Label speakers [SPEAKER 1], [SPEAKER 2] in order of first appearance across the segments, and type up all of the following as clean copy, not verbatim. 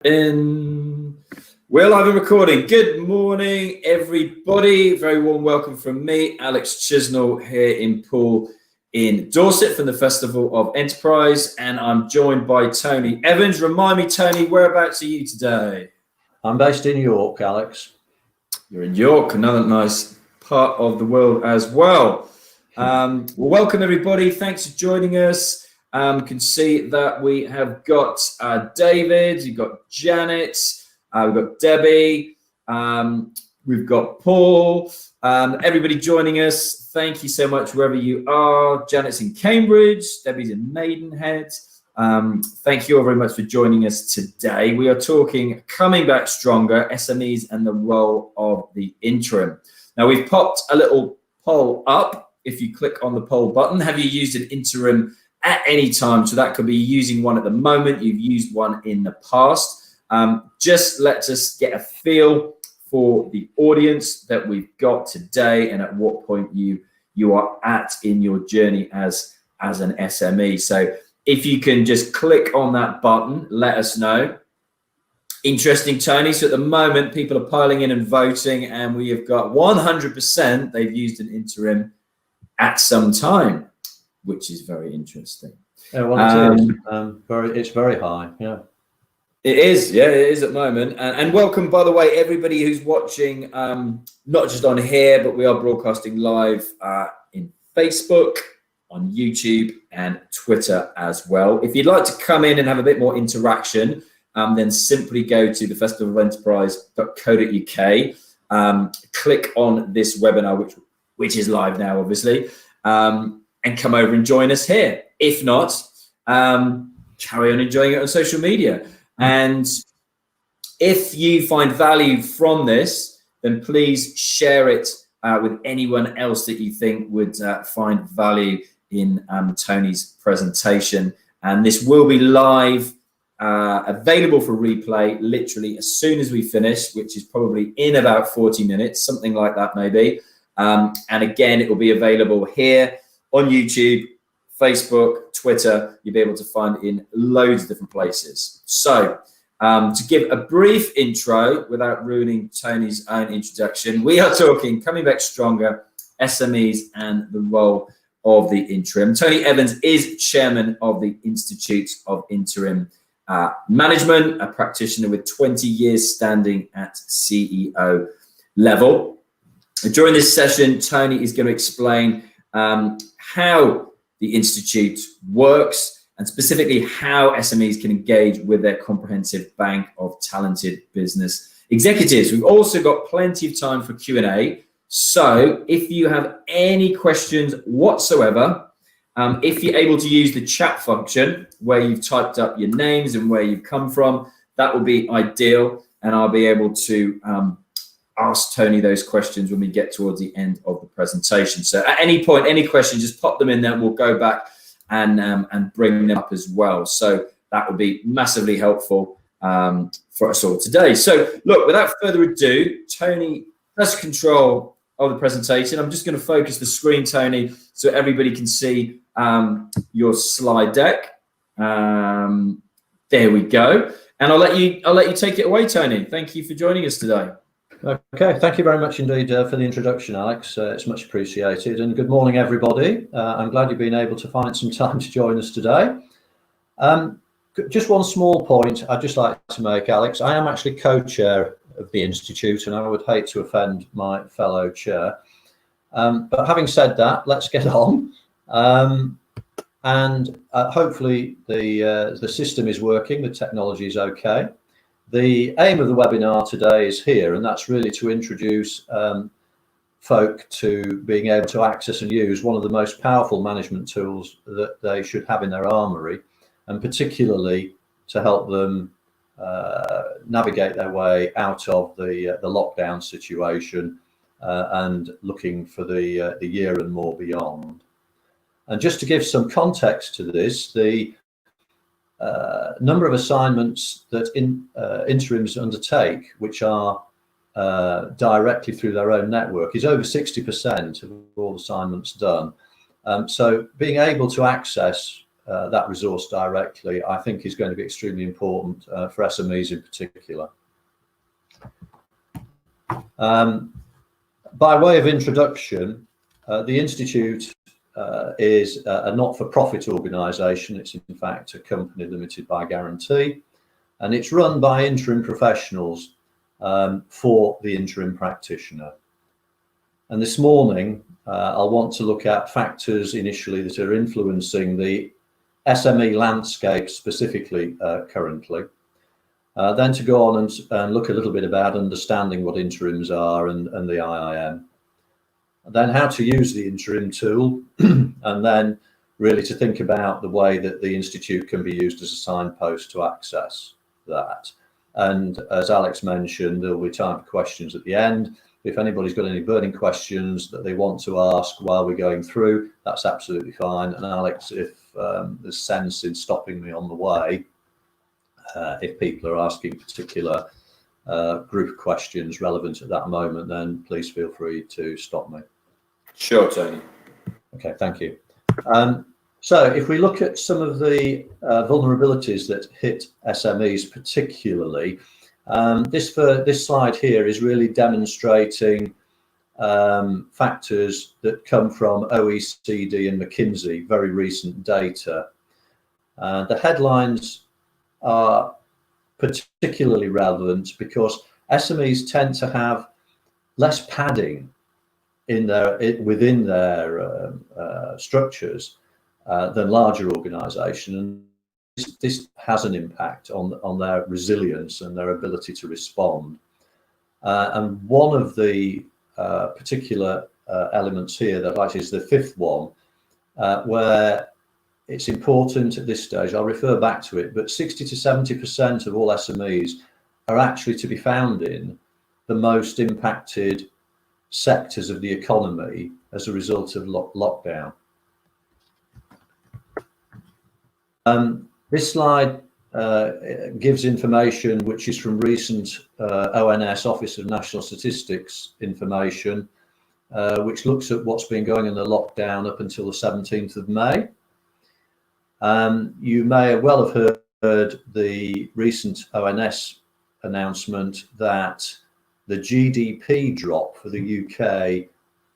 [SPEAKER 1] We're live and recording. Good morning, everybody. Very warm welcome from me, Alex Chisnell, here in Poole in Dorset from the Festival of Enterprise, and I'm joined by Tony Evans. Remind me, Tony, whereabouts are you today?
[SPEAKER 2] I'm based in York, Alex.
[SPEAKER 1] You're in York, another nice part of the world as well. Well, welcome, everybody. Thanks for joining us. You can see that we have got David, you've got Janet, we've got Debbie, we've got Paul, everybody joining us. Thank you so much wherever you are. Janet's in Cambridge, Debbie's in Maidenhead. Thank you all very much for joining us today. We are talking Coming Back Stronger, SMEs and the role of the interim. Now, we've popped a little poll up. If you click on the poll button, have you used an interim at any time? So that could be using one at the moment, you've used one in the past. Just let us get a feel for the audience that we've got today and at what point you are at in your journey as an SME. So if you can just click on that button, let us know. Interesting, Tony. So at the moment, people are piling in and voting, and we have got 100% they've used an interim at some time, which is very interesting.
[SPEAKER 2] Yeah, well, it is. It's very high. Yeah,
[SPEAKER 1] it is. Yeah, it is at the moment. And welcome, by the way, everybody who's watching, not just on here, but we are broadcasting live in Facebook, on YouTube, and Twitter as well. If you'd like to come in and have a bit more interaction, then simply go to thefestivalenterprise.co.uk, click on this webinar, which is live now, obviously. And come over and join us here. If not, carry on enjoying it on social media. And if you find value from this, then please share it with anyone else that you think would find value in Tony's presentation. And this will be live, available for replay literally as soon as we finish, which is probably in about 40 minutes, something like that maybe. And again, it will be available here on YouTube, Facebook, Twitter. You'll be able to find in loads of different places. So to give a brief intro without ruining Tony's own introduction, we are talking Coming Back Stronger, SMEs and the role of the interim. Tony Evans is chairman of the Institute of Interim Management, a practitioner with 20 years standing at CEO level. During this session, Tony is going to explain how the Institute works and specifically how SMEs can engage with their comprehensive bank of talented business executives. We've also got plenty of time for Q&A. So if you have any questions whatsoever, if you're able to use the chat function where you've typed up your names and where you've come from, that would be ideal. And I'll be able to ask Tony those questions when we get towards the end of the presentation. So at any point, any questions, just pop them in there. We'll go back and bring them up as well. So that would be massively helpful for us all today. So look, without further ado, Tony has control of the presentation. I'm just going to focus the screen, Tony, so everybody can see your slide deck. There we go. And I'll let you take it away, Tony. Thank you for joining us today.
[SPEAKER 2] Okay, thank you very much indeed for the introduction, Alex. It's much appreciated. And good morning, everybody. I'm glad you've been able to find some time to join us today. Just one small point I'd just like to make, Alex. I am actually co-chair of the Institute, and I would hate to offend my fellow chair. But having said that, let's get on. Hopefully the system is working, the technology is okay. The aim of the webinar today is here, and that's really to introduce folk to being able to access and use one of the most powerful management tools that they should have in their armory, and particularly to help them navigate their way out of the lockdown situation and looking for the year and more beyond. And just to give some context to this, the number of assignments that interims undertake, which are directly through their own network, is over 60% of all assignments done. So being able to access that resource directly, I think is going to be extremely important for SMEs in particular. By way of introduction, the Institute is a not-for-profit organisation. It's in fact a company limited by guarantee, and it's run by interim professionals for the interim practitioner. And this morning, I'll want to look at factors initially that are influencing the SME landscape specifically currently. Then to go on and look a little bit about understanding what interims are and the IIM. Then how to use the interim tool, and then really to think about the way that the Institute can be used as a signpost to access that. And as Alex mentioned, there will be time for questions at the end. If anybody's got any burning questions that they want to ask while we're going through, that's absolutely fine. And Alex, if there's sense in stopping me on the way, if people are asking particular group questions relevant at that moment, then please feel free to stop me.
[SPEAKER 1] Sure, Tony.
[SPEAKER 2] Okay, thank you. So if we look at some of the vulnerabilities that hit SMEs particularly, this slide here is really demonstrating factors that come from OECD and McKinsey, very recent data. The headlines are particularly relevant because SMEs tend to have less padding within their structures than larger organisations. This has an impact on their resilience and their ability to respond. And one of the particular elements here that I like is the fifth one, where it's important at this stage, I'll refer back to it, but 60 to 70% of all SMEs are actually to be found in the most impacted sectors of the economy as a result of lockdown. This slide gives information which is from recent ONS, Office of National Statistics information, which looks at what's been going on in the lockdown up until the 17th of May. You may well have heard the recent ONS announcement that the GDP drop for the UK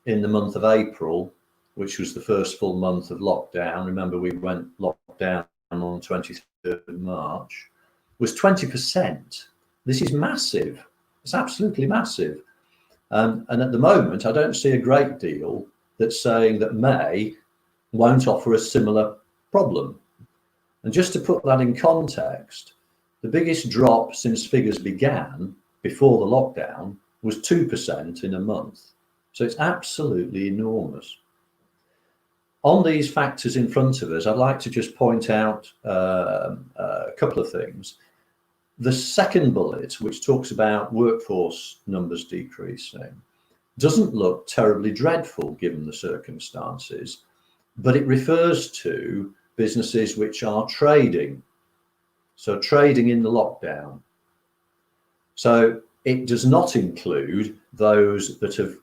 [SPEAKER 2] in the month of April, which was the first full month of lockdown, remember we went lockdown on the 23rd of March, was 20%. This is massive. It's absolutely massive. And at the moment, I don't see a great deal that's saying that May won't offer a similar problem. And just to put that in context, the biggest drop since figures began before the lockdown was 2% in a month. So it's absolutely enormous. On these factors in front of us, I'd like to just point out a couple of things. The second bullet, which talks about workforce numbers decreasing, doesn't look terribly dreadful given the circumstances, but it refers to businesses which are trading. So trading in the lockdown. So it does not include those that have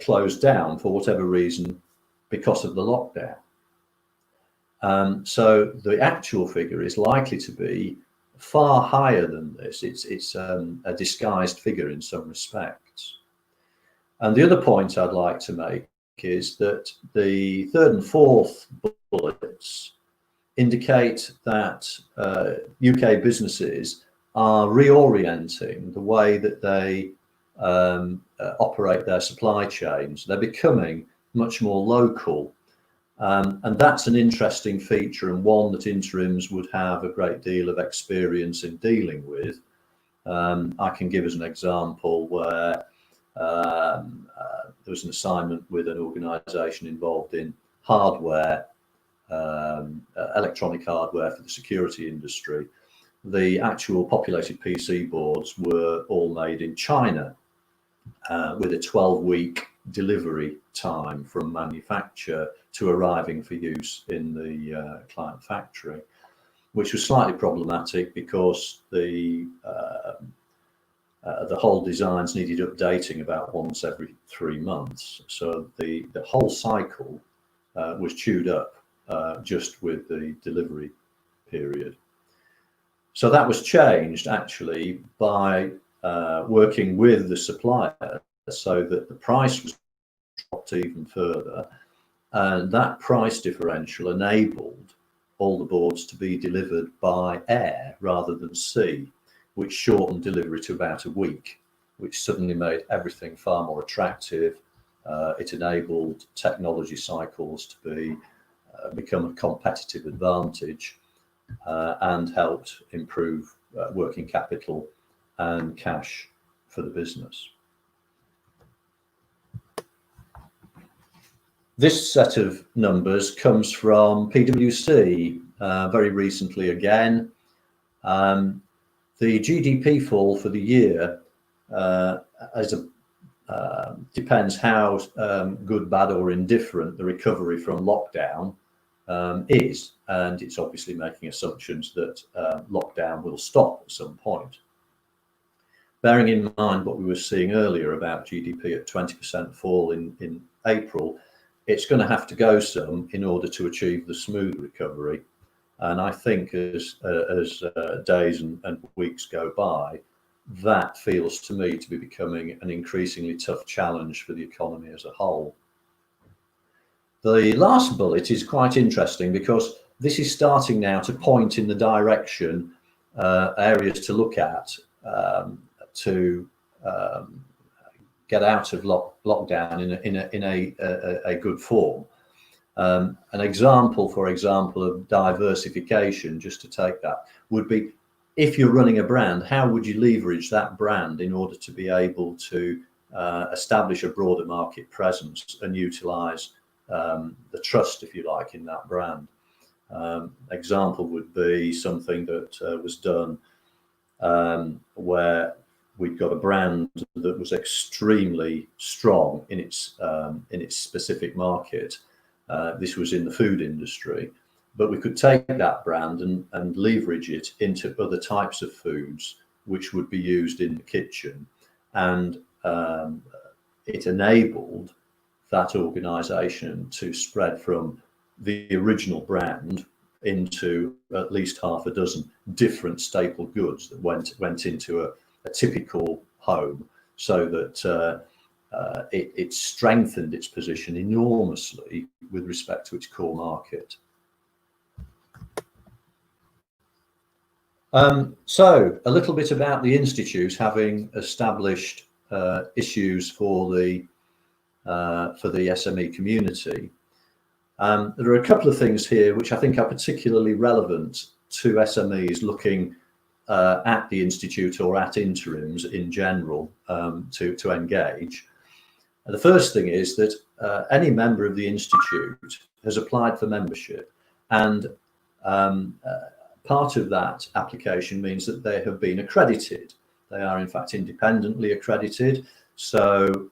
[SPEAKER 2] closed down for whatever reason because of the lockdown. So the actual figure is likely to be far higher than this. It's a disguised figure in some respects. And the other point I'd like to make is that the third and fourth bullets indicate that UK businesses are reorienting the way that they operate their supply chains. They're becoming much more local. And that's an interesting feature and one that interims would have a great deal of experience in dealing with. I can give as an example where there was an assignment with an organisation involved in hardware, electronic hardware for the security industry. The actual populated PC boards were all made in China with a 12-week delivery time from manufacture to arriving for use in the client factory, which was slightly problematic because the whole designs needed updating about once every 3 months. So the whole cycle was chewed up just with the delivery period. So that was changed actually by working with the supplier so that the price was dropped even further, and that price differential enabled all the boards to be delivered by air rather than sea, which shortened delivery to about a week, which suddenly made everything far more attractive. It enabled technology cycles to become a competitive advantage, and helped improve working capital and cash for the business. This set of numbers comes from PwC very recently again. The GDP fall for the year depends how good, bad or indifferent the recovery from lockdown is, and it's obviously making assumptions that lockdown will stop at some point. Bearing in mind what we were seeing earlier about GDP at 20% fall in April, it's going to have to go some in order to achieve the smooth recovery. And I think as days and weeks go by, that feels to me to be becoming an increasingly tough challenge for the economy as a whole. The last bullet is quite interesting because this is starting now to point in the direction, areas to look at to get out of lockdown in a good form. An example, for example, of diversification, just to take that, would be if you're running a brand, how would you leverage that brand in order to be able to establish a broader market presence and utilize the trust, if you like, in that brand? Example would be something that was done where we'd got a brand that was extremely strong in its specific market. This was in the food industry, but we could take that brand and leverage it into other types of foods which would be used in the kitchen, and it enabled that organization to spread from the original brand into at least half a dozen different staple goods that went into a typical home, so that it strengthened its position enormously with respect to its core market. So a little bit about the Institute having established issues for the SME community. There are a couple of things here which I think are particularly relevant to SMEs looking at the Institute or at interims in general to engage. And the first thing is that any member of the Institute has applied for membership, and part of that application means that they have been accredited. They are in fact independently accredited. So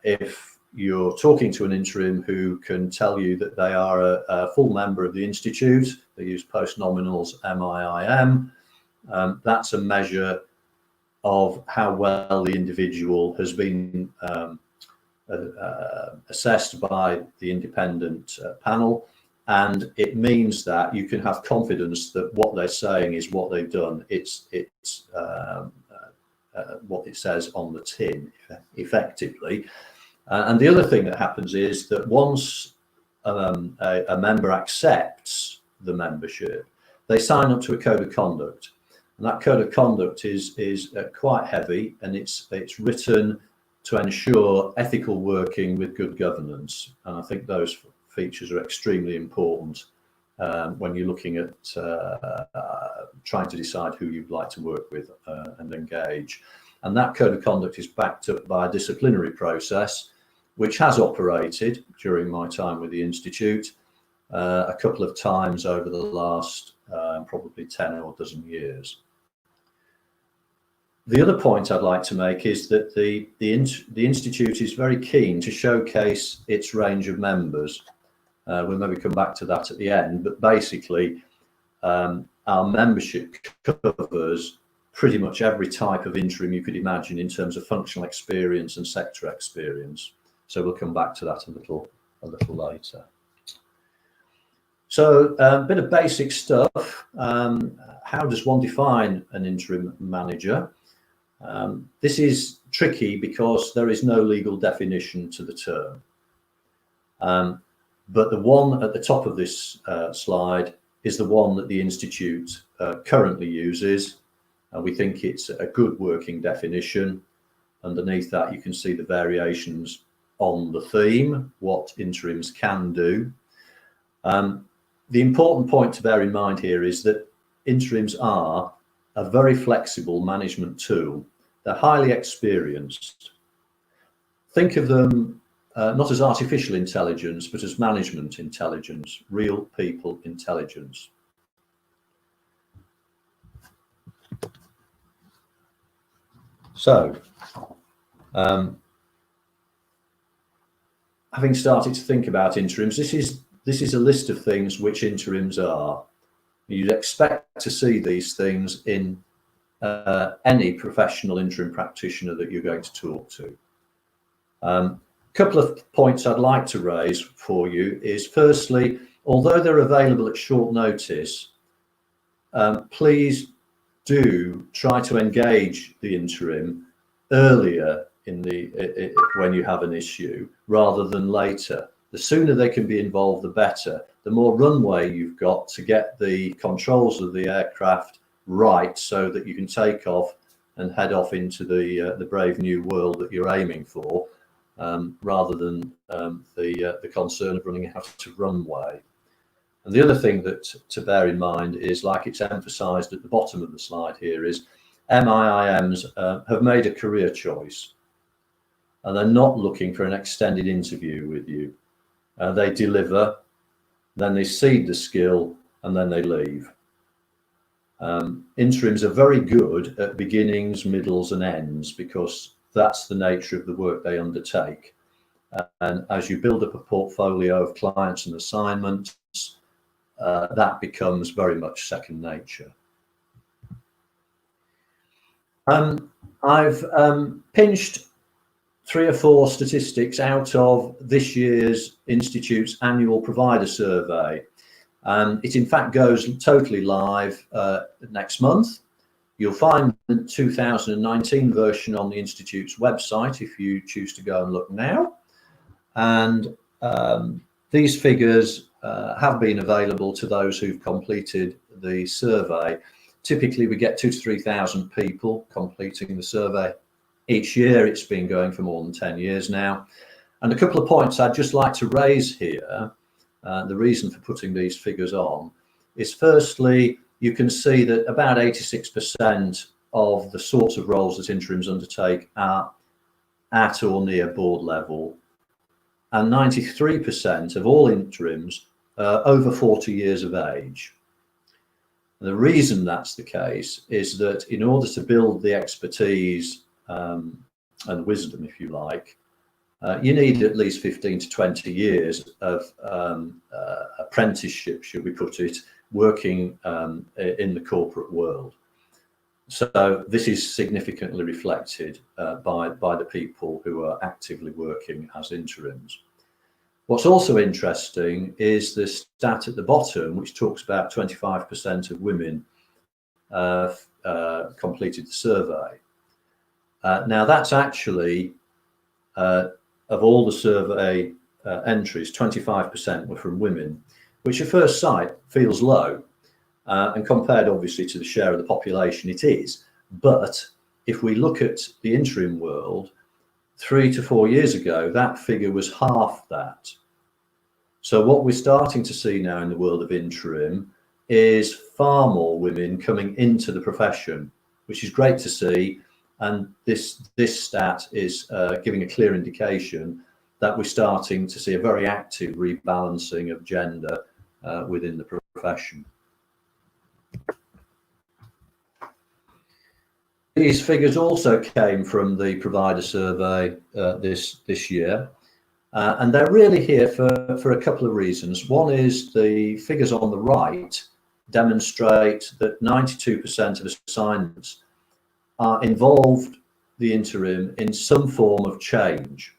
[SPEAKER 2] if you're talking to an interim who can tell you that they are a full member of the Institute, they use post-nominals MIIM, that's a measure of how well the individual has been assessed by the independent panel, and it means that you can have confidence that what they're saying is what they've done. It's what it says on the tin, effectively. And the other thing that happens is that once a member accepts the membership, they sign up to a code of conduct. And that code of conduct is quite heavy, and it's written to ensure ethical working with good governance. And I think those features are extremely important when you're looking at trying to decide who you'd like to work with and engage. And that code of conduct is backed up by a disciplinary process, which has operated during my time with the Institute a couple of times over the last probably 10 or a dozen years. The other point I'd like to make is that the Institute is very keen to showcase its range of members. We'll maybe come back to that at the end, but basically our membership covers pretty much every type of interim you could imagine in terms of functional experience and sector experience. So we'll come back to that a little later. So a bit of basic stuff. How does one define an interim manager? This is tricky because there is no legal definition to the term. But the one at the top of this slide is the one that the Institute currently uses, and we think it's a good working definition. Underneath that, you can see the variations on the theme, what interims can do. The important point to bear in mind here is that interims are a very flexible management tool. They're highly experienced. Think of them not as artificial intelligence, but as management intelligence, real people intelligence. So, having started to think about interims, this is a list of things which interims are. You'd expect to see these things in any professional interim practitioner that you're going to talk to. Couple of points I'd like to raise for you is, firstly, although they're available at short notice, please do try to engage the interim earlier in when you have an issue rather than later. The sooner they can be involved, the better. The more runway you've got to get the controls of the aircraft right so that you can take off and head off into the brave new world that you're aiming for, rather than the concern of running out of runway. And the other thing that to bear in mind is, like it's emphasised at the bottom of the slide here, is MIIMs have made a career choice, and they're not looking for an extended interview with you. They deliver, then they seed the skill, and then they leave. Interims are very good at beginnings, middles, and ends because that's the nature of the work they undertake. And as you build up a portfolio of clients and assignments, that becomes very much second nature. I've pinched 3 or 4 statistics out of this year's Institute's annual provider survey. It in fact goes totally live next month. You'll find the 2019 version on the Institute's website if you choose to go and look now. And these figures have been available to those who've completed the survey. Typically, we get 2,000 to 3,000 people completing the survey each year. It's been going for more than 10 years now. And a couple of points I'd just like to raise here. The reason for putting these figures on is, firstly, you can see that about 86% of the sorts of roles that interims undertake are at or near board level, and 93% of all interims are over 40 years of age. The reason that's the case is that in order to build the expertise and wisdom, if you like, you need at least 15 to 20 years of apprenticeship, should we put it, working in the corporate world. So this is significantly reflected by the people who are actively working as interims. What's also interesting is the stat at the bottom, which talks about 25% of women completed the survey. Now that's actually, of all the survey entries, 25% were from women, which at first sight feels low. And compared obviously to the share of the population, it is. But if we look at the interim world, 3 to 4 years ago, that figure was half that. So what we're starting to see now in the world of interim is far more women coming into the profession, which is great to see. And this stat is giving a clear indication that we're starting to see a very active rebalancing of gender within the profession. These figures also came from the provider survey this year, and they're really here for a couple of reasons. One is the figures on the right demonstrate that 92% of assignments involved the interim in some form of change.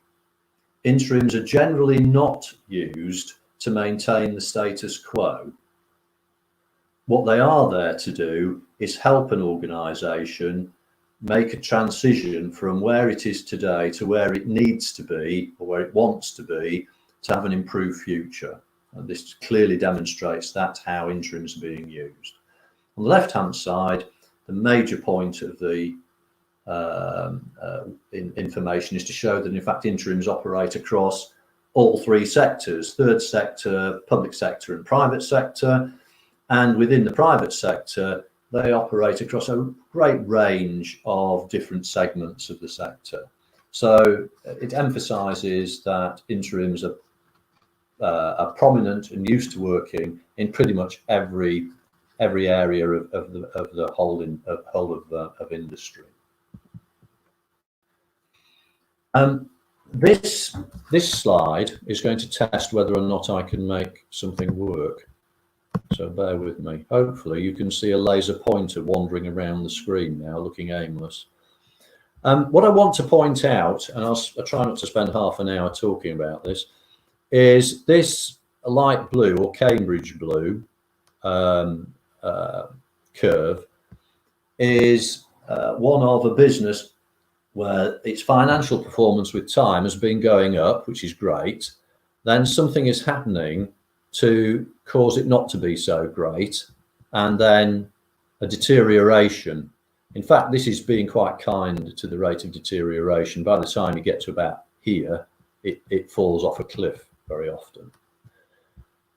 [SPEAKER 2] Interims are generally not used to maintain the status quo. What they are there to do is help an organisation make a transition from where it is today to where it needs to be, or where it wants to be, to have an improved future. And this clearly demonstrates that's how interims are being used. On the left-hand side, the major point of the information is to show that in fact interims operate across all three sectors: third sector, public sector and private sector. And within the private sector, they operate across a great range of different segments of the sector. So it emphasises that interims are prominent and used to working in pretty much every area of the whole of industry. This slide is going to test whether or not I can make something work. So bear with me. Hopefully you can see a laser pointer wandering around the screen now, looking aimless. What I want to point out, and I'll try not to spend half an hour talking about this, is this light blue or Cambridge blue curve is one of a business where its financial performance with time has been going up, which is great. Then something is happening to cause it not to be so great, and then a deterioration. In fact, this is being quite kind to the rate of deterioration. By the time you get to about here, it falls off a cliff very often.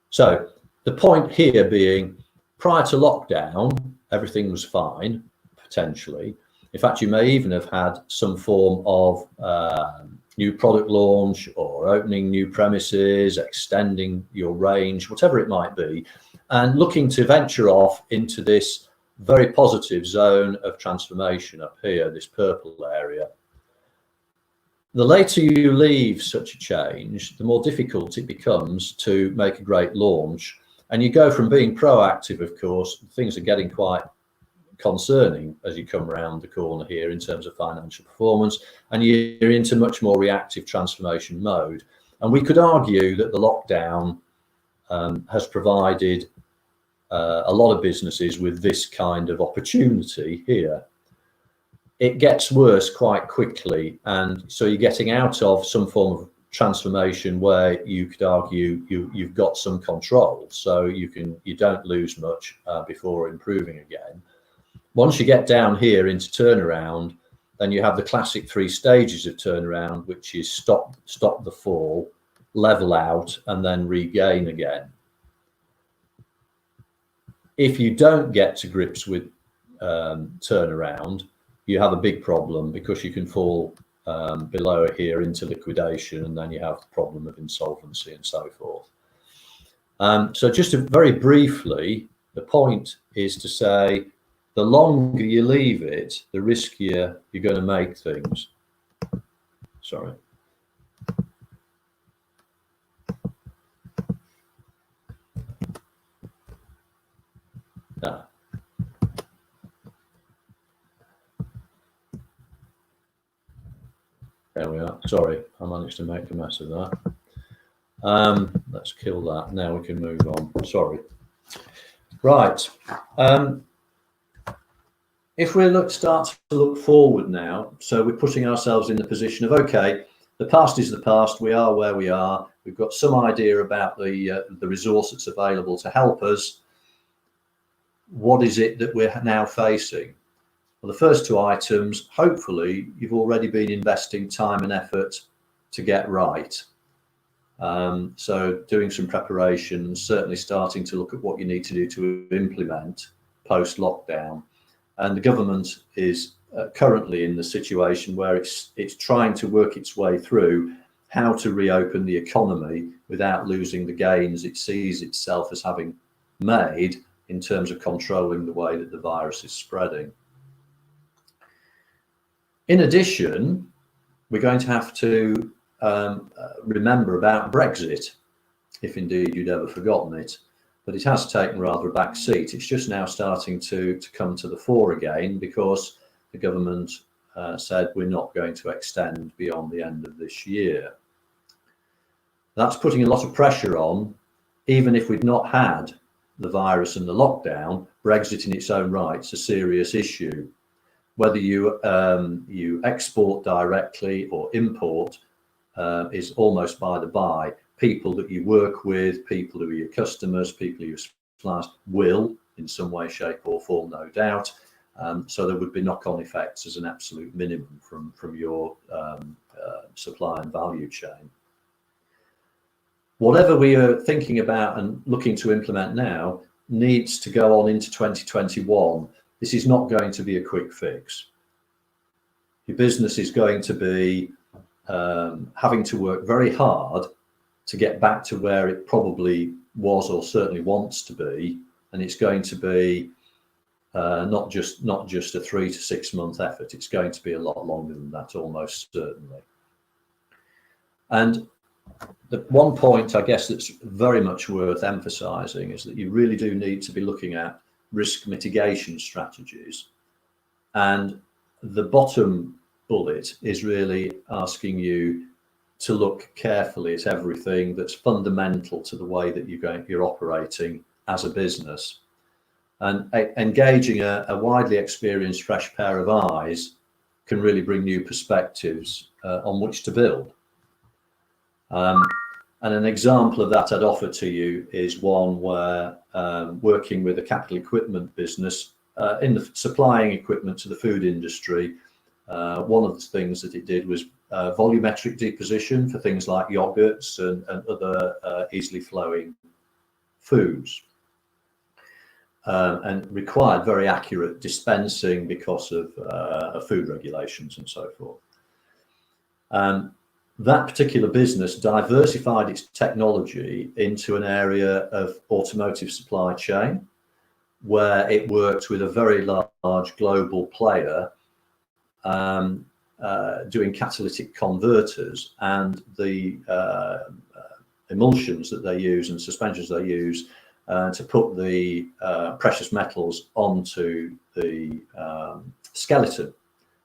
[SPEAKER 2] So the point here being, prior to lockdown, everything was fine, potentially. In fact, you may even have had some form of new product launch or opening new premises, extending your range, whatever it might be, and looking to venture off into this very positive zone of transformation up here, this purple area. The later you leave such a change, the more difficult it becomes to make a great launch. And you go from being proactive, of course, things are getting quite concerning as you come around the corner here in terms of financial performance, and you're into much more reactive transformation mode. And we could argue that the lockdown has provided a lot of businesses with this kind of opportunity here. It gets worse quite quickly, and so you're getting out of some form of transformation where you could argue you've got some control, so you don't lose much before improving again. Once you get down here into turnaround, then you have the classic 3 stages of turnaround, which is stop the fall, level out, and then regain again. If you don't get to grips with turnaround, you have a big problem, because you can fall below here into liquidation, and then you have the problem of insolvency and so forth. So just very briefly, the point is to say, the longer you leave it, the riskier you're going to make things. Sorry. Ah. There we are. Sorry, I managed to make a mess of that. Let's kill that. Now we can move on. Sorry. Right. If we start to look forward now, so we're putting ourselves in the position of, okay, the past is the past. We are where we are. We've got some idea about the resource that's available to help us. What is it that we're now facing? Well, the first 2 items, hopefully, you've already been investing time and effort to get right. So doing some preparation, certainly starting to look at what you need to do to implement post-lockdown. And the government is currently in the situation where it's trying to work its way through how to reopen the economy without losing the gains it sees itself as having made in terms of controlling the way that the virus is spreading. In addition, we're going to have to remember about Brexit, if indeed you'd ever forgotten it. But it has taken rather a back seat. It's just now starting to come to the fore again, because the government said we're not going to extend beyond the end of this year. That's putting a lot of pressure on even if we'd not had the virus and the lockdown, Brexit in its own right is a serious issue. Whether you export directly or import is almost by the by. People that you work with, people who are your customers, people who you suppliers will, in some way, shape or form, no doubt. So there would be knock-on effects as an absolute minimum from your supply and value chain. Whatever we are thinking about and looking to implement now needs to go on into 2021. This is not going to be a quick fix. Your business is going to be having to work very hard to get back to where it probably was or certainly wants to be, and it's going to be not just a 3 to 6 month effort. It's going to be a lot longer than that, almost certainly. And the one point, I guess, that's very much worth emphasising is that you really do need to be looking at risk mitigation strategies. And the bottom bullet is really asking you to look carefully at everything that's fundamental to the way that you're operating as a business. And engaging a widely experienced fresh pair of eyes can really bring new perspectives on which to build. And an example of that I'd offer to you is one where working with a capital equipment business in the supplying equipment to the food industry, one of the things that it did was volumetric deposition for things like yogurts and other easily flowing foods, and required very accurate dispensing because of food regulations and so forth. That particular business diversified its technology into an area of automotive supply chain, where it worked with a very large global player doing catalytic converters, and the emulsions that they use and suspensions they use to put the precious metals onto the skeleton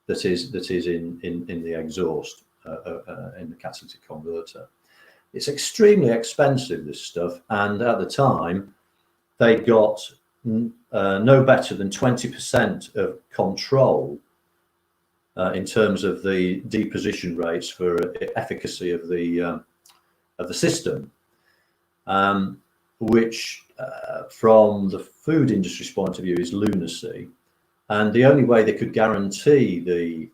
[SPEAKER 2] that is in the exhaust. In the catalytic converter. It's extremely expensive, this stuff, and at the time they got no better than 20% of control in terms of the deposition rates for efficacy of the system, which from the food industry's point of view is lunacy. And the only way they could guarantee the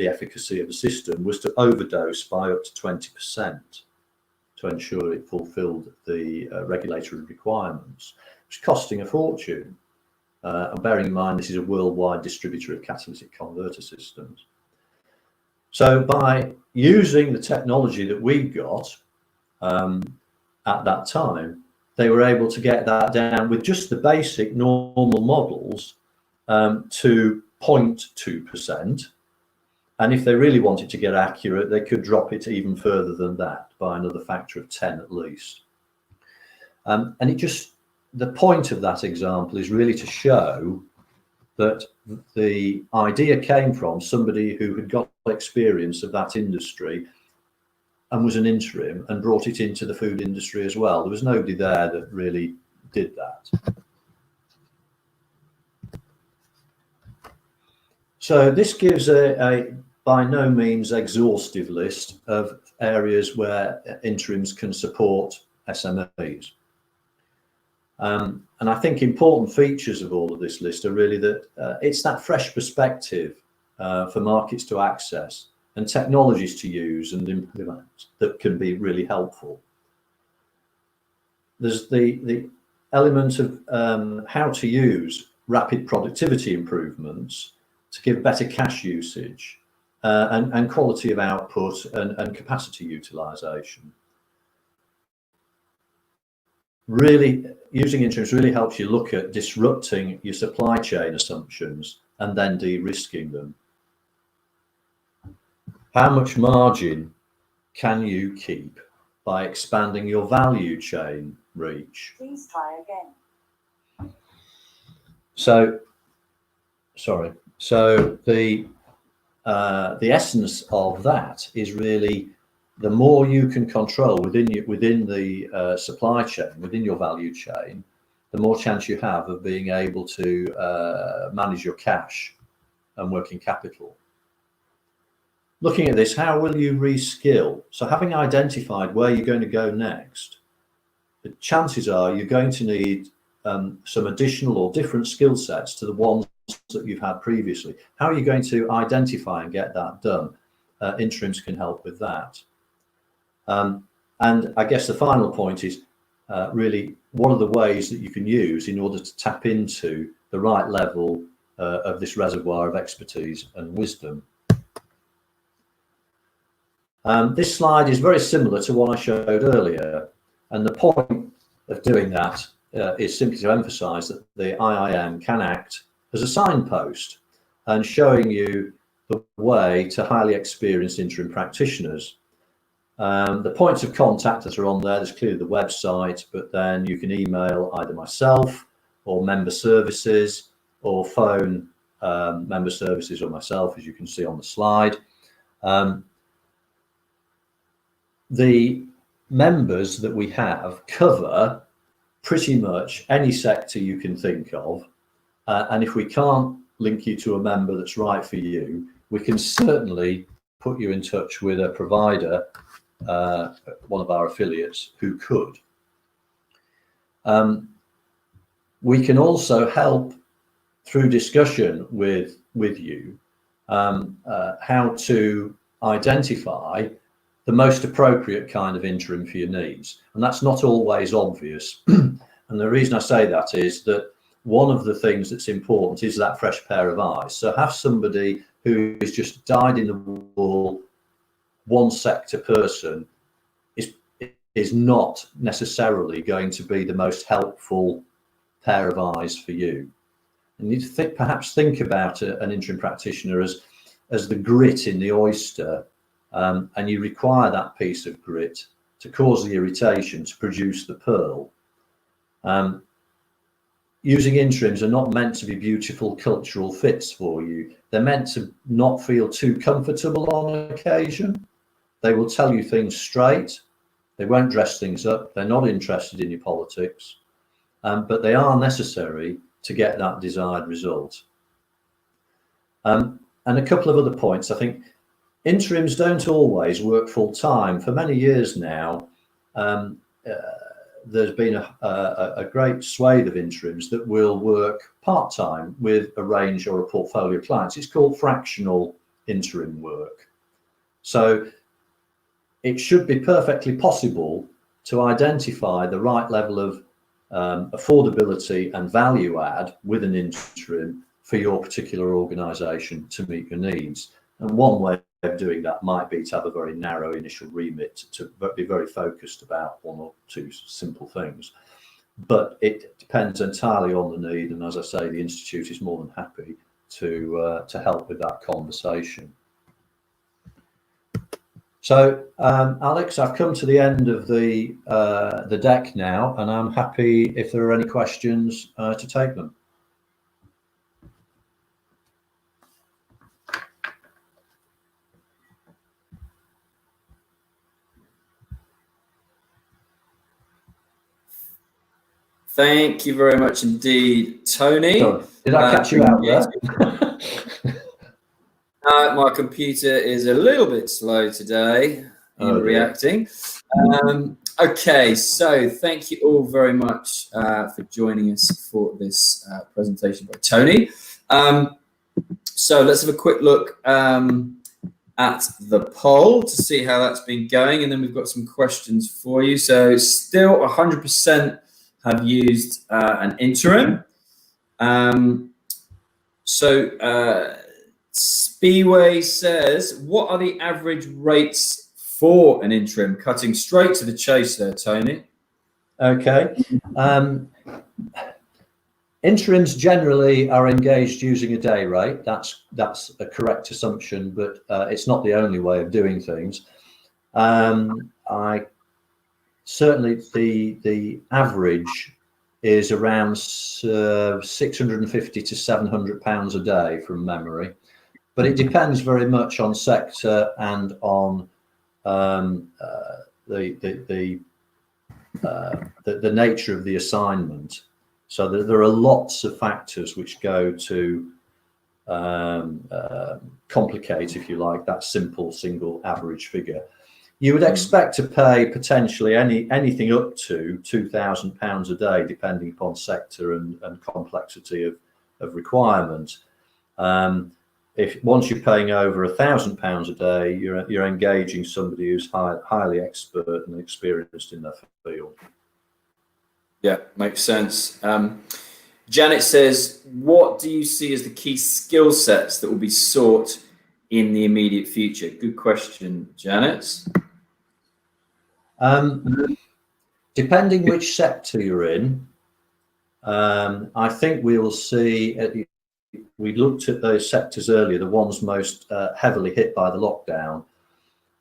[SPEAKER 2] efficacy of the system was to overdose by up to 20% to ensure it fulfilled the regulatory requirements, which is costing a fortune. And bearing in mind, this is a worldwide distributor of catalytic converter systems. So by using the technology that we got at that time, they were able to get that down with just the basic normal models to 0.2%. And if they really wanted to get accurate, they could drop it even further than that by another factor of 10 at least. And the point of that example is really to show that the idea came from somebody who had got experience of that industry and was an interim and brought it into the food industry as well. There was nobody there that really did that. So this gives a by no means exhaustive list of areas where interims can support SMEs. And I think important features of all of this list are really that it's that fresh perspective for markets to access and technologies to use and implement that can be really helpful. There's the element of how to use rapid productivity improvements to give better cash usage and quality of output and capacity utilization. Really, using interims really helps you look at disrupting your supply chain assumptions and then de-risking them. How much margin can you keep by expanding your value chain reach?
[SPEAKER 3] Please try again.
[SPEAKER 2] So the essence of that is really the more you can control within the supply chain, within your value chain, the more chance you have of being able to manage your cash and working capital. Looking at this, how will you reskill? So having identified where you're going to go next, the chances are you're going to need some additional or different skill sets to the ones that you've had previously. How are you going to identify and get that done? Interims can help with that. And I guess the final point is really, what are the ways that you can use in order to tap into the right level of this reservoir of expertise and wisdom? This slide is very similar to what I showed earlier, and the point of doing that is simply to emphasize that the IIM can act as a signpost and showing you the way to highly experienced interim practitioners. The points of contact that are on there, there's clearly the website, but then you can email either myself or member services, or phone member services or myself, as you can see on the slide. The members that we have cover pretty much any sector you can think of. And if we can't link you to a member that's right for you, we can certainly put you in touch with a provider, one of our affiliates, who could. We can also help through discussion with you how to identify the most appropriate kind of interim for your needs. And that's not always obvious. And the reason I say that is that one of the things that's important is that fresh pair of eyes. So have somebody who is just dyed in the wool, one sector person is not necessarily going to be the most helpful pair of eyes for you. And you need to perhaps think about an interim practitioner as the grit in the oyster, and you require that piece of grit to cause the irritation to produce the pearl. Using interims are not meant to be beautiful cultural fits for you. They're meant to not feel too comfortable on occasion. They will tell you things straight. They won't dress things up. They're not interested in your politics, but they are necessary to get that desired result. And a couple of other points. I think interims don't always work full time. For many years now, there's been a great swathe of interims that will work part-time with a range or a portfolio of clients. It's called fractional interim work. So it should be perfectly possible to identify the right level of affordability and value add with an interim for your particular organisation to meet your needs. And one way of doing that might be to have a very narrow initial remit, to be very focused about one or two simple things. But it depends entirely on the need, and as I say, the Institute is more than happy to help with that conversation. So, Alex, I've come to the end of the deck now, and I'm happy if there are any questions to take them.
[SPEAKER 1] Thank you very much indeed, Tony.
[SPEAKER 2] Sorry, did I catch you out there?
[SPEAKER 1] My computer is a little bit slow today in reacting. Okay, so thank you all very much for joining us for this presentation by Tony. So let's have a quick look at the poll to see how that's been going, and then we've got some questions for you. So still 100% have used an interim. Speedway says, what are the average rates for an interim? Cutting straight to the chase there, Tony.
[SPEAKER 2] Okay. Interims generally are engaged using a day rate. That's a correct assumption, but it's not the only way of doing things. Certainly the average is around 650 to 700 pounds a day from memory, but it depends very much on sector and on the nature of the assignment. So there are lots of factors which go to complicate, if you like, that simple single average figure. You would expect to pay potentially anything up to £2,000 a day, depending upon sector and complexity of requirement. If once you're paying over £1,000 a day, you're engaging somebody who's highly expert and experienced in their field.
[SPEAKER 1] Yeah, makes sense. Janet says, what do you see as the key skill sets that will be sought in the immediate future? Good question, Janet.
[SPEAKER 2] Depending which sector you're in, I think we will see, we looked at those sectors earlier, the ones most heavily hit by the lockdown.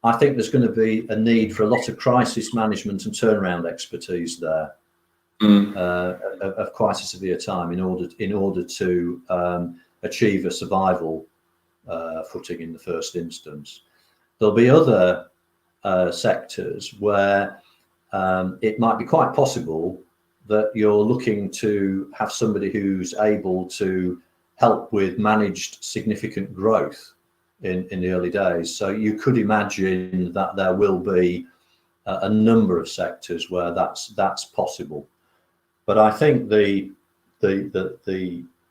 [SPEAKER 2] I think there's going to be a need for a lot of crisis management and turnaround expertise there. Of quite a severe time in order to achieve a survival footing in the first instance. There'll be other sectors where it might be quite possible that you're looking to have somebody who's able to help with managed significant growth in the early days. So you could imagine that there will be a number of sectors where that's possible. But I think the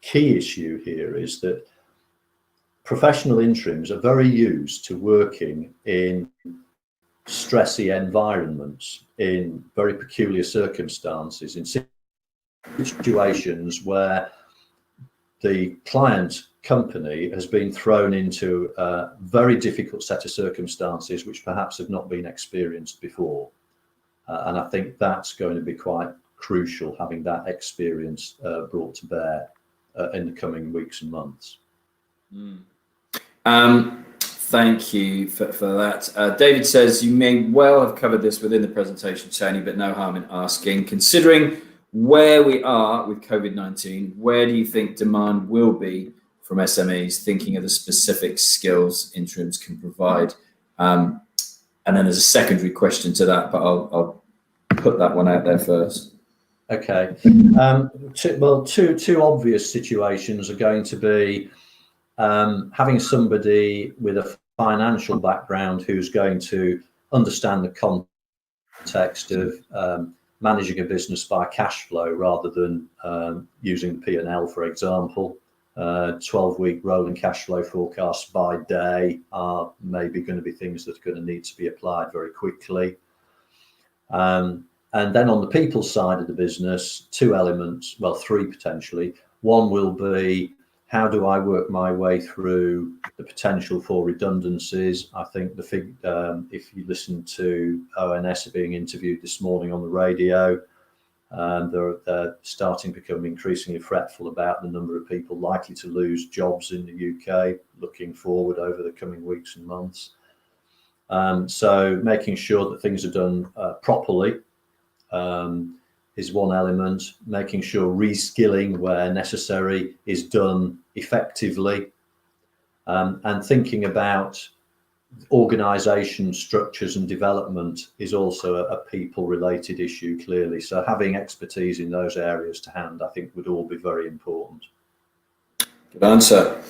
[SPEAKER 2] key issue here is that professional interims are very used to working in stressy environments, in very peculiar circumstances, in situations where the client company has been thrown into a very difficult set of circumstances which perhaps have not been experienced before. And I think that's going to be quite crucial, having that experience brought to bear in the coming weeks and months.
[SPEAKER 1] Thank you for that. David says, you may well have covered this within the presentation, Tony, but no harm in asking. Considering where we are with COVID-19, where do you think demand will be from SMEs, thinking of the specific skills interims can provide? And then there's a secondary question to that, but I'll put that one out there first.
[SPEAKER 2] Okay. Two obvious situations are going to be having somebody with a financial background who's going to understand the context of managing a business by cash flow rather than using P&L, for example. 12-week rolling cash flow forecasts by day are maybe going to be things that are going to need to be applied very quickly. And then on the people side of the business, two elements, well, three potentially. One will be, how do I work my way through the potential for redundancies? I think if you listen to ONS being interviewed this morning on the radio, they're starting to become increasingly fretful about the number of people likely to lose jobs in the UK looking forward over the coming weeks and months. So making sure that things are done properly is one element. Making sure reskilling where necessary is done effectively, and thinking about organisation structures and development is also a people related issue, clearly. So having expertise in those areas to hand, I think, would all be very important.
[SPEAKER 1] Good answer.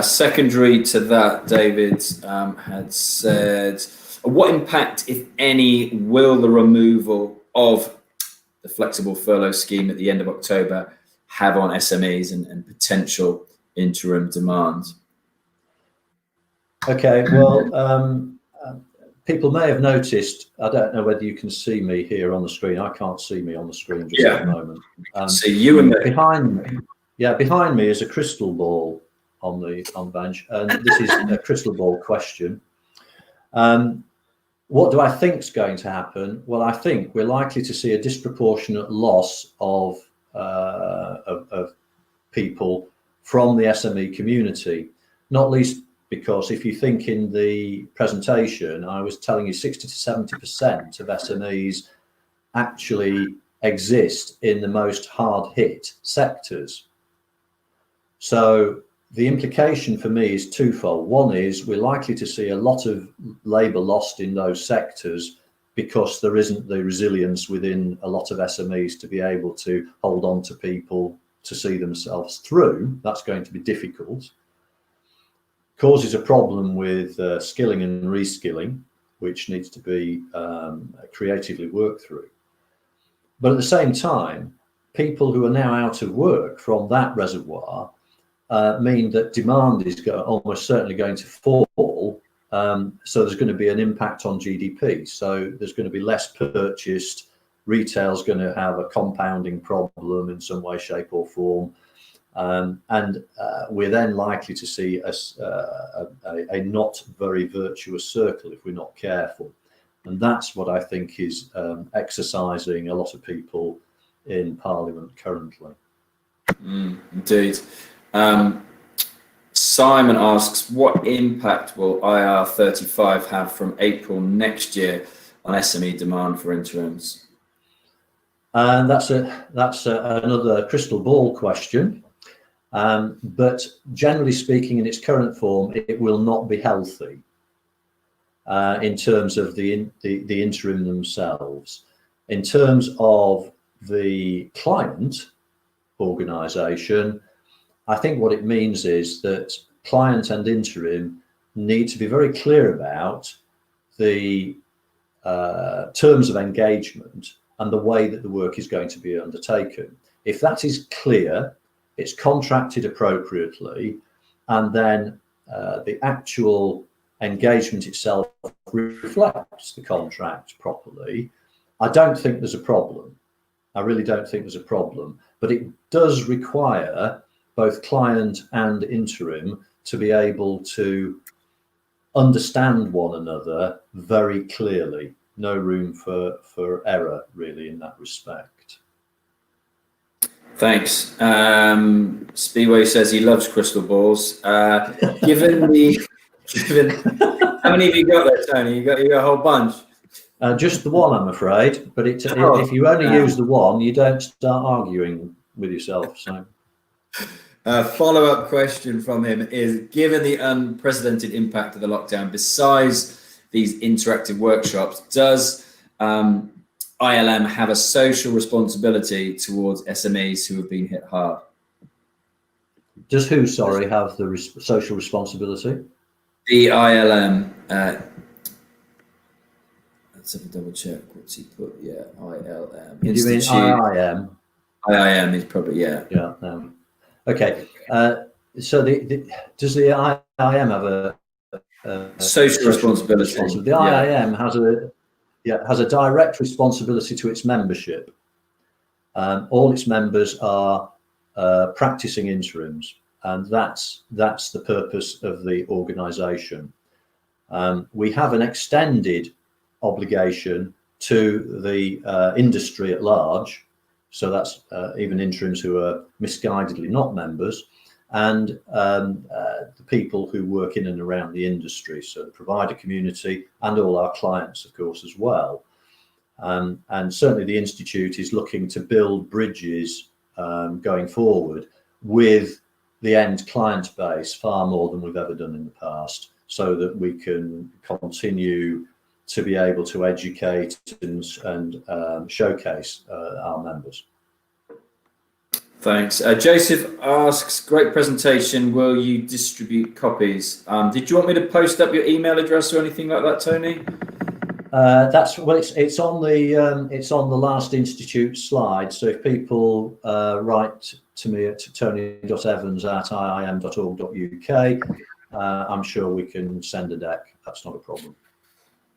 [SPEAKER 1] Secondary to that, David had said, what impact, if any, will the removal of the flexible furlough scheme at the end of October have on SMEs and potential interim demand?
[SPEAKER 2] Okay, well, people may have noticed, I don't know whether you can see me here on the screen. I can't see me on the screen just at the moment.
[SPEAKER 1] See you and me.
[SPEAKER 2] Behind me is a crystal ball on the bench, and this is a crystal ball question. What do I think is going to happen? Well, I think we're likely to see a disproportionate loss of people from the SME community, not least because if you think in the presentation, I was telling you 60 to 70% of SMEs actually exist in the most hard hit sectors. So the implication for me is twofold. One is we're likely to see a lot of labour lost in those sectors because there isn't the resilience within a lot of SMEs to be able to hold on to people to see themselves through. That's going to be difficult. Causes a problem with skilling and reskilling, which needs to be creatively worked through. But at the same time, people who are now out of work from that reservoir mean that demand is almost certainly going to fall. So there's going to be an impact on GDP. So there's going to be less purchased. Retail's going to have a compounding problem in some way, shape or form. And we're then likely to see a not very virtuous circle if we're not careful. And that's what I think is exercising a lot of people in Parliament currently.
[SPEAKER 1] Indeed. Simon asks, what impact will IR35 have from April next year on SME demand for interims?
[SPEAKER 2] And that's another crystal ball question. But generally speaking, in its current form, it will not be healthy in terms of the interim themselves. In terms of the client organisation, I think what it means is that client and interim need to be very clear about the terms of engagement and the way that the work is going to be undertaken. If that is clear, it's contracted appropriately, and then the actual engagement itself reflects the contract properly, I don't think there's a problem. I really don't think there's a problem, but it does require both client and interim to be able to understand one another very clearly. No room for error, really, in that respect.
[SPEAKER 1] Thanks. Speedway says he loves crystal balls. Given how many have you got there, Tony? You got a whole bunch.
[SPEAKER 2] Just the one, I'm afraid. But if you only use the one, you don't start arguing with yourself. So.
[SPEAKER 1] Follow-up question from him is: given the unprecedented impact of the lockdown, besides these interactive workshops, does ILM have a social responsibility towards SMEs who have been hit hard?
[SPEAKER 2] Does who, sorry, have the social responsibility?
[SPEAKER 1] The ILM. Let's have a double check. What's he put? Yeah, ILM.
[SPEAKER 2] You mean IIM?
[SPEAKER 1] IIM is probably, yeah.
[SPEAKER 2] Yeah. Okay. So does the IIM have a
[SPEAKER 1] social responsibility?
[SPEAKER 2] The IIM has a direct responsibility to its membership. All its members are practicing interims, and that's the purpose of the organisation. We have an extended obligation to the industry at large, so that's even interims who are misguidedly not members, and the people who work in and around the industry, so the provider community and all our clients, of course, as well. And certainly the Institute is looking to build bridges going forward with the end client base far more than we've ever done in the past, so that we can continue to be able to educate and showcase our members.
[SPEAKER 1] Thanks. Joseph asks, great presentation. Will you distribute copies? Did you want me to post up your email address or anything like that, Tony?
[SPEAKER 2] It's on the last Institute slide. So if people write to me at tony.evans@iim.org.uk, I'm sure we can send a deck. That's not a problem.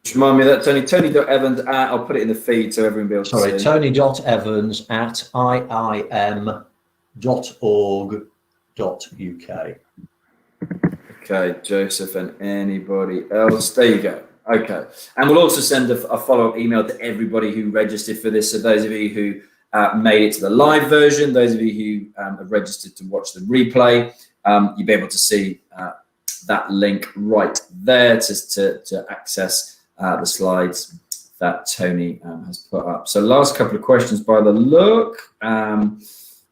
[SPEAKER 1] Just remind me of that, Tony. Tony.evans. I'll put it in the feed so everyone will be able to see. Tony.evans@iim.org.uk. Okay, Joseph and anybody else. There you go. Okay, and we'll also send a follow-up email to everybody who registered for this. So those of you who made it to the live version, those of you who have registered to watch the replay, you'll be able to see that link right there to access the slides that Tony has put up. So last couple of questions by the look.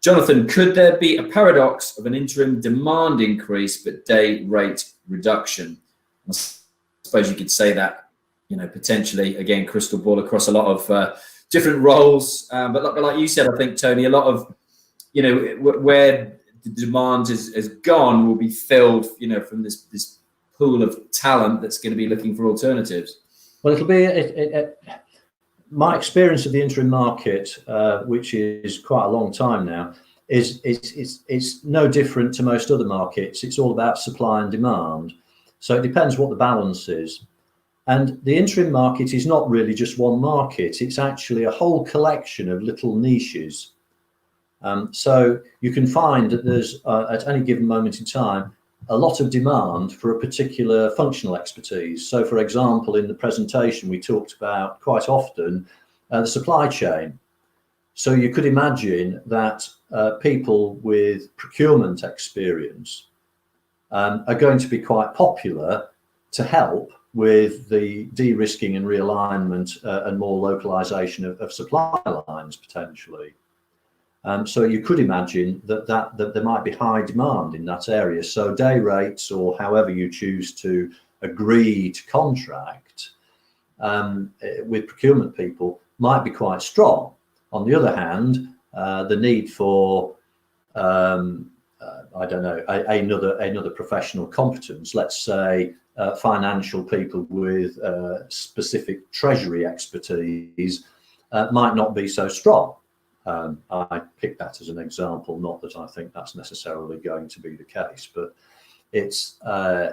[SPEAKER 1] Jonathan, could there be a paradox of an interim demand increase but day rate reduction? I suppose you could say that, potentially, again, crystal ball across a lot of different roles. But like you said, I think, Tony, a lot of, where the demand has gone will be filled, from this pool of talent that's going to be looking for alternatives.
[SPEAKER 2] Well, it'll be my experience of the interim market, which is quite a long time now, is it's no different to most other markets. It's all about supply and demand. So it depends what the balance is. And the interim market is not really just one market. It's actually a whole collection of little niches. So you can find that there's, at any given moment in time, a lot of demand for a particular functional expertise. So, for example, in the presentation, we talked about quite often the supply chain. So you could imagine that people with procurement experience are going to be quite popular to help with the de-risking and realignment and more localization of supply lines potentially. So you could imagine that there might be high demand in that area. So day rates, or however you choose to agree to contract with procurement people, might be quite strong. On the other hand, the need for I don't know, another professional competence, let's say financial people with specific treasury expertise, might not be so strong. I pick that as an example, not that I think that's necessarily going to be the case, but it's going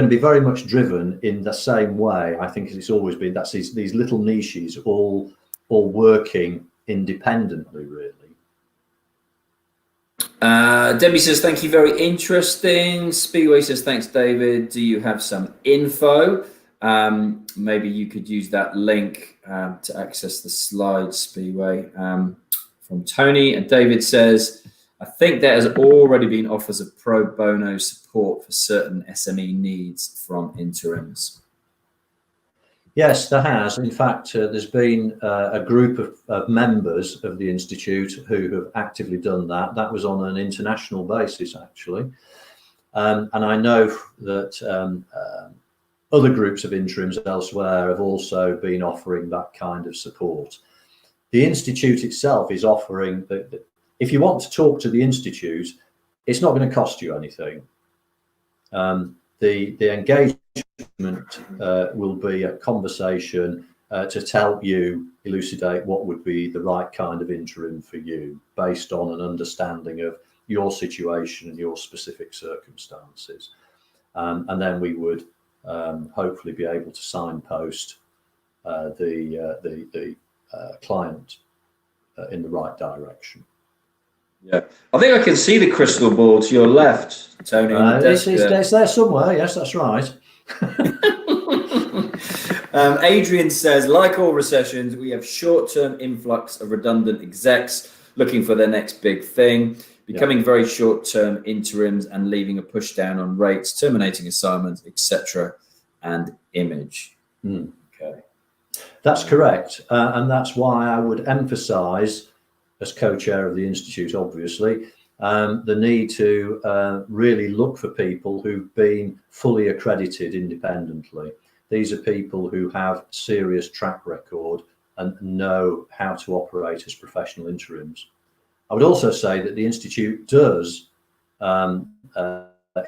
[SPEAKER 2] to be very much driven in the same way, I think, as it's always been. That's these little niches all working independently, really.
[SPEAKER 1] Debbie says, thank you, very interesting. Speedway says, thanks, David. Do you have some info? Maybe you could use that link to access the slides, Speedway, from Tony. And David says, I think there has already been offers of pro bono support for certain SME needs from interims.
[SPEAKER 2] Yes, there has. In fact, there's been a group of members of the Institute who have actively done that. That was on an international basis, actually. And I know that other groups of interims elsewhere have also been offering that kind of support. The Institute itself is offering that if you want to talk to the Institute, it's not going to cost you anything. The engagement will be a conversation to help you elucidate what would be the right kind of interim for you based on an understanding of your situation and your specific circumstances. And then we would hopefully be able to signpost the client in the right direction.
[SPEAKER 1] Yeah, I think I can see the crystal ball to your left, Tony.
[SPEAKER 2] It's there somewhere. Yes, that's right.
[SPEAKER 1] Adrian says, like all recessions, we have short-term influx of redundant execs looking for their next big thing, becoming very short-term interims and leaving a push down on rates, terminating assignments, etc., and image. Okay,
[SPEAKER 2] that's correct, and that's why I would emphasise, as co-chair of the Institute, obviously, the need to really look for people who've been fully accredited independently. These are people who have serious track record and know how to operate as professional interims. I would also say that the Institute does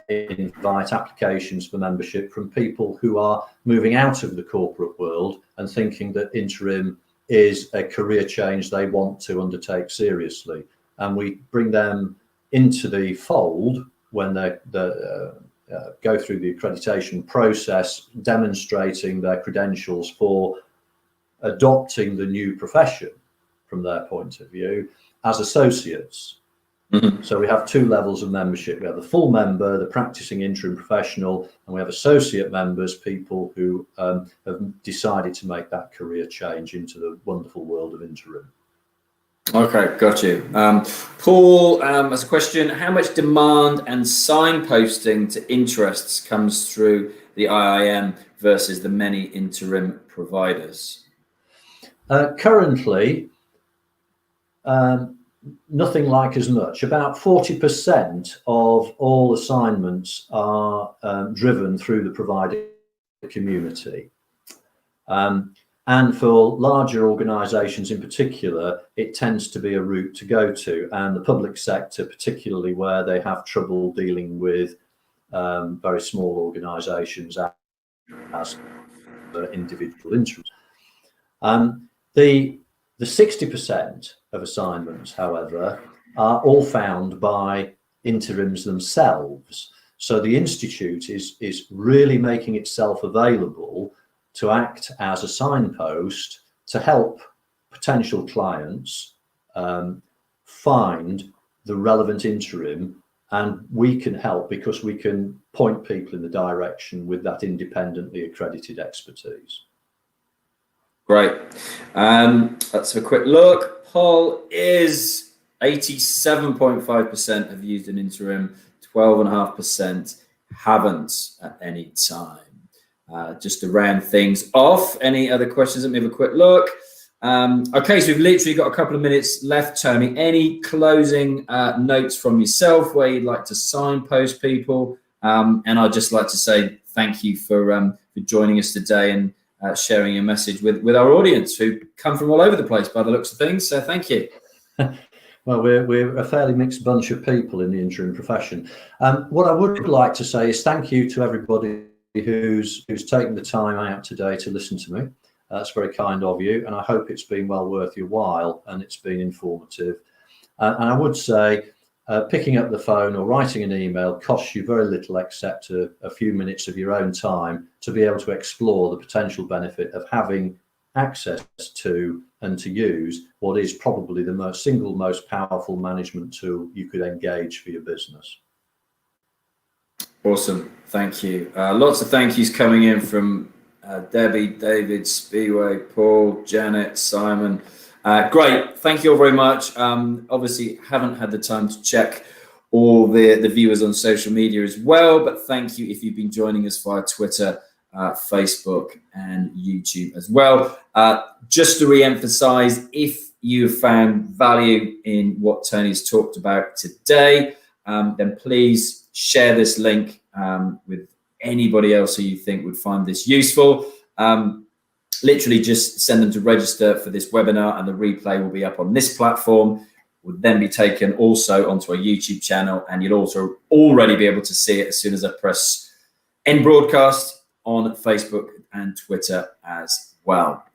[SPEAKER 2] invite applications for membership from people who are moving out of the corporate world and thinking that interim is a career change they want to undertake seriously. And we bring them into the fold when they go through the accreditation process, demonstrating their credentials for adopting the new profession from their point of view as associates. So we have two levels of membership. We have the full member, the practicing interim professional, and we have associate members, people who have decided to make that career change into the wonderful world of interim.
[SPEAKER 1] Okay, got you. Paul has a question. How much demand and signposting to interests comes through the IIM versus the many interim providers?
[SPEAKER 2] Currently, nothing like as much. About 40% of all assignments are driven through the provider community. And for larger organisations in particular, it tends to be a route to go to, and the public sector, particularly where they have trouble dealing with very small organisations as individual interims. The 60% of assignments, however, are all found by interims themselves. So the Institute is really making itself available to act as a signpost to help potential clients find the relevant interim, and we can help because we can point people in the direction with that independently accredited expertise.
[SPEAKER 1] Great. Let's have a quick look. Poll is 87.5% have used an interim, 12.5% haven't at any time. Just to round things off, any other questions? Let me have a quick look. Okay, so we've literally got a couple of minutes left, Tony. Any closing notes from yourself where you'd like to signpost people? And I'd just like to say thank you for joining us today and sharing your message with our audience, who come from all over the place by the looks of things. So thank you.
[SPEAKER 2] Well, we're a fairly mixed bunch of people in the interim profession. What I would like to say is thank you to everybody who's taken the time out today to listen to me. That's very kind of you, and I hope it's been well worth your while and it's been informative. And I would say picking up the phone or writing an email costs you very little except a few minutes of your own time to be able to explore the potential benefit of having access to and to use what is probably the single most powerful management tool you could engage for your business.
[SPEAKER 1] Awesome, thank you. Lots of thank yous coming in from Debbie, David, Speedway, Paul, Janet, Simon. Great, thank you all very much. Obviously, haven't had the time to check all the viewers on social media as well, but thank you if you've been joining us via Twitter, Facebook, and YouTube as well. Just to re-emphasize, if you found value in what Tony's talked about today, then please share this link with anybody else who you think would find this useful. Literally just send them to register for this webinar, and the replay will be up on this platform, would then be taken also onto our YouTube channel, and you'll also already be able to see it as soon as I press end broadcast on Facebook and Twitter as well.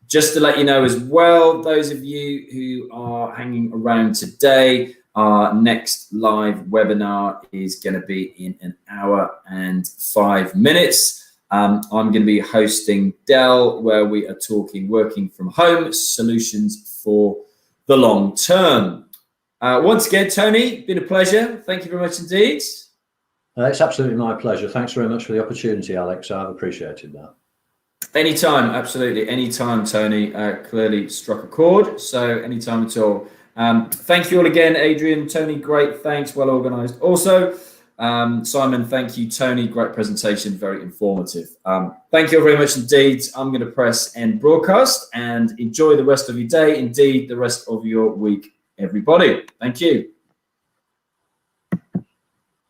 [SPEAKER 1] Just to let you know as well, those of you who are hanging around today, our next live webinar is going to be in 1 hour and 5 minutes. I'm going to be hosting Dell, where we are talking working from home solutions for the long term. Once again, Tony, been a pleasure. Thank you very much indeed.
[SPEAKER 2] It's absolutely my pleasure. Thanks very much for the opportunity, Alex. I've appreciated that.
[SPEAKER 1] Anytime, absolutely. Anytime, Tony. Clearly struck a chord, so anytime at all. Thank you all again, Adrian, Tony, great, thanks, well organised. Also, Simon, thank you, Tony, great presentation, very informative. Thank you all very much indeed. I'm going to press end broadcast and enjoy the rest of your day, indeed the rest of your week, everybody. Thank you.